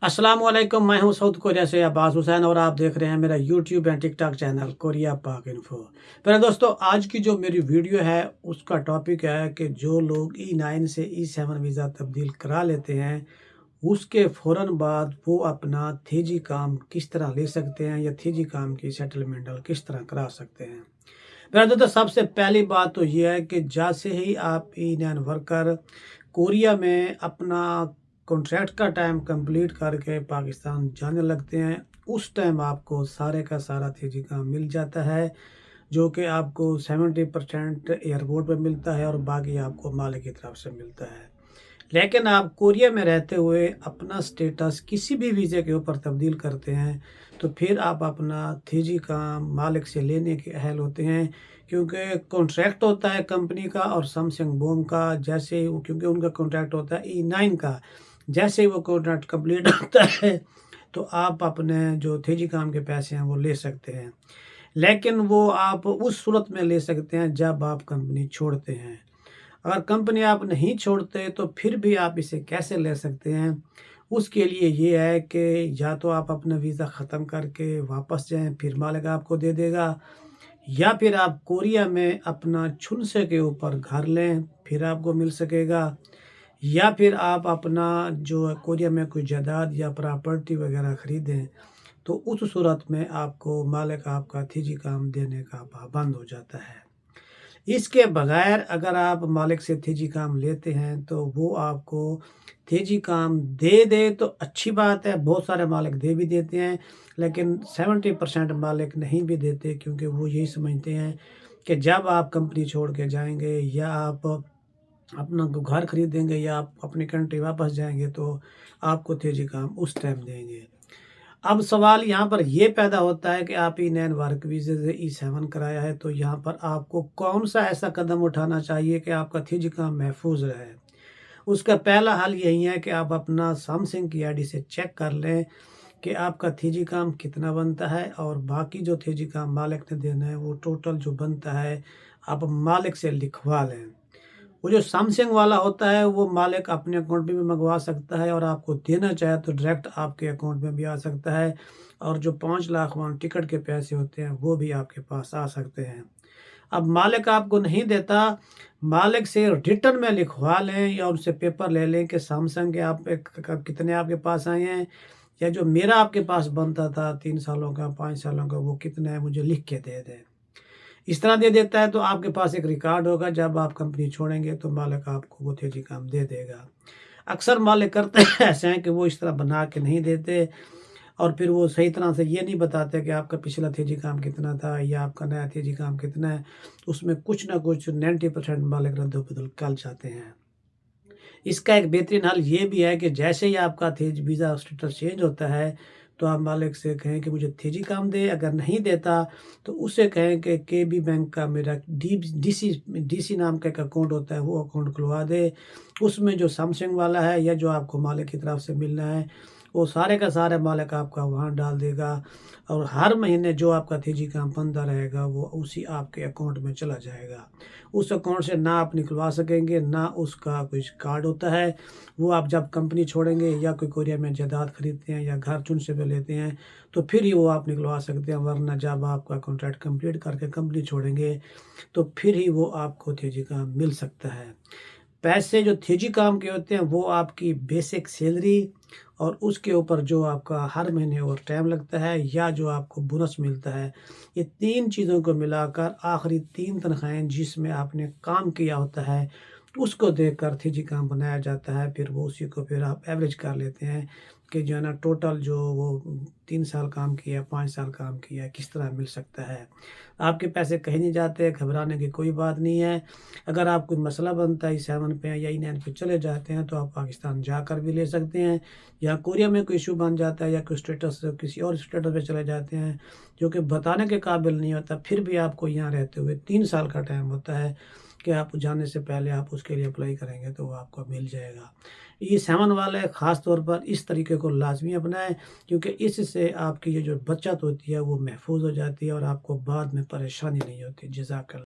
अस्सलाम वालेकुम। मैं हूं साउथ कोरिया से अब्बास हुसैन और आप देख रहे हैं मेरा YouTube and TikTok channel Korea पाक इन्फो। मेरे दोस्तों, आज की जो मेरी वीडियो है उसका टॉपिक है कि जो लोग E9 से E7 वीज़ा तब्दील करा लेते हैं उसके फ़ौरन बाद वो अपना थीजी काम किस तरह ले सकते हैं या थीजी काम की सेटलमेंट किस तरह करा सकते हैं। मेरे दोस्तों, सबसे पहली बात तो ये है कि जैसे ही आप E9 वर्कर कोरिया में अपना कॉन्ट्रैक्ट का टाइम कंप्लीट करके पाकिस्तान जाने लगते हैं, उस टाइम आपको सारे का सारा थीजी काम मिल जाता है, जो कि आपको 70% एयरपोर्ट पे मिलता है और बाकी आपको मालिक की तरफ से मिलता है। लेकिन आप कोरिया में रहते हुए अपना स्टेटस किसी भी वीज़े के ऊपर तब्दील करते हैं, तो फिर आप अपना थीजी काम मालिक से लेने के अहल होते हैं, क्योंकि कॉन्ट्रैक्ट होता है कंपनी का और सैमसंग बूम का। जैसे ही वो, क्योंकि उनका कॉन्ट्रैक्ट होता है E9 का, जैसे ही वो कॉन्ट्रैक्ट कंप्लीट होता है तो आप अपने जो थीजी काम के पैसे हैं वो ले सकते हैं। लेकिन वो आप उस सूरत में ले सकते हैं जब आप कंपनी छोड़ते हैं। अगर कंपनी आप नहीं छोड़ते तो फिर भी आप इसे कैसे ले सकते हैं? उसके लिए ये है कि या तो आप अपना वीज़ा ख़त्म करके वापस जाएँ, फिर मालिक आपको दे देगा, या फिर आप कोरिया में अपना छुनसे के ऊपर घर लें, फिर आपको मिल सकेगा। या फिर आप अपना जो है कोरिया में कोई जायदाद या प्रॉपर्टी वग़ैरह ख़रीदें, तो उस सूरत में आपको मालिक आपका थीजी काम देने का पाबंद हो जाता है। इसके बगैर अगर आप मालिक से थीजी काम लेते हैं तो वो आपको थीजी काम दे दे तो अच्छी बात है, बहुत सारे मालिक दे भी देते हैं, लेकिन 70% मालिक नहीं भी देते, क्योंकि वो यही समझते हैं कि जब आप कंपनी छोड़ के जाएँगे या आप अपना घर खरीदेंगे या आप अपनी कंट्री वापस जाएँगे तो आपको थीजी काम उस टाइम देंगे। अब सवाल यहाँ पर ये पैदा होता है कि आप E9 वर्क वीज़े से E7 कराया है, तो यहाँ पर आपको कौन-सा ऐसा कदम उठाना चाहिए कि आपका थीजी काम महफूज़ रहे? उसका पहला हल यही है कि आप अपना सैमसंग की आईडी से चेक कर लें कि आपका थीजी काम कितना बनता है, और बाकी जो थीजी काम मालिक ने देना है वो टोटल जो बनता है आप मालिक से लिखवा लें। वो जो सैमसंग वाला होता है वो मालिक अपने अकाउंट में भी मंगवा सकता है, और आपको देना चाहे तो डायरेक्ट आपके अकाउंट में भी आ सकता है, और जो 5 लाख वहाँ टिकट के पैसे होते हैं वो भी आपके पास आ सकते हैं। अब मालिक आपको नहीं देता, मालिक से रिटर्न में लिखवा लें या उनसे पेपर ले लें कि सैमसंग के आप कितने आपके पास आए हैं, या जो मेरा आपके पास बनता था 3 सालों का 5 सालों का वो कितना है मुझे लिख के दे दें। इस तरह दे देता है तो आपके पास एक रिकॉर्ड होगा, जब आप कंपनी छोड़ेंगे तो मालिक आपको वो तेजी काम दे देगा। अक्सर मालिक करते ऐसे हैं कि वो इस तरह बना के नहीं देते, और फिर वो सही तरह से ये नहीं बताते कि आपका पिछला तेजी काम कितना था या आपका नया तेजी काम कितना है। उसमें कुछ ना कुछ 90% मालिक रद्द-बदल कर जाते हैं। इसका एक बेहतरीन हल ये भी है कि जैसे ही आपका थीज वीज़ा स्टेटस चेंज होता है, तो आप मालिक से कहें कि मुझे थीजी काम दे, अगर नहीं देता तो उससे कहें कि केबी बैंक का मेरा डीसी नाम का एक अकाउंट होता है, वो अकाउंट खुलवा दे। उसमें जो सैमसंग वाला है या जो आपको मालिक की तरफ से मिलना है, वो सारे का सारा मालिक आपका वहाँ डाल देगा, और हर महीने जो आपका थीजी काम बनता रहेगा वो उसी आपके अकाउंट में चला जाएगा। उस अकाउंट से ना आप निकलवा सकेंगे, ना उसका कुछ कार्ड होता है। वो आप जब कंपनी छोड़ेंगे या कोई कोरिया में जायदाद खरीदते हैं या घर चुनसे पे लेते हैं, तो फिर ही वो आप निकलवा सकते हैं, वरना जब आपका कॉन्ट्रैक्ट कंप्लीट करके कंपनी छोड़ेंगे, तो फिर ही वो आपको थीजी काम मिल सकता है। पैसे जो थीजी काम के होते हैं वो आपकी बेसिक सैलरी और उसके ऊपर जो आपका हर महीने और टाइम लगता है या जो आपको बोनस मिलता है, ये 3 चीज़ों को मिलाकर आखिरी 3 तनख्वाहें जिसमें आपने काम किया होता है, उसको देखकर थीजी काम बनाया जाता है। फिर वो उसी को फिर आप एवरेज कर लेते हैं कि जो है ना टोटल जो वो 3 साल काम किया, 5 साल काम किया, किस तरह मिल सकता है। आपके पैसे कहीं नहीं जाते, घबराने की कोई बात नहीं है। अगर आप कोई मसला बनता है E7 पे या E9 पे चले जाते हैं, तो आप पाकिस्तान जाकर भी ले सकते हैं, या कोरिया में कोई इश्यू बन जाता है या कोई स्टेटस किसी और स्टेटस पे चले जाते हैं, जो कि बताने के काबिल नहीं होता, फिर भी आपको यहाँ रहते हुए 3 साल का टाइम होता है कि आप जाने से पहले आप उसके लिए अप्लाई करेंगे तो वो आपको मिल जाएगा। E7 वाले ख़ास तौर पर इस तरीके को लाज़मी अपनाएँ, क्योंकि इससे आपकी ये जो बचत होती है वो महफूज़ हो जाती है और आपको बाद में परेशानी नहीं होती। जज़ाकल्लाह।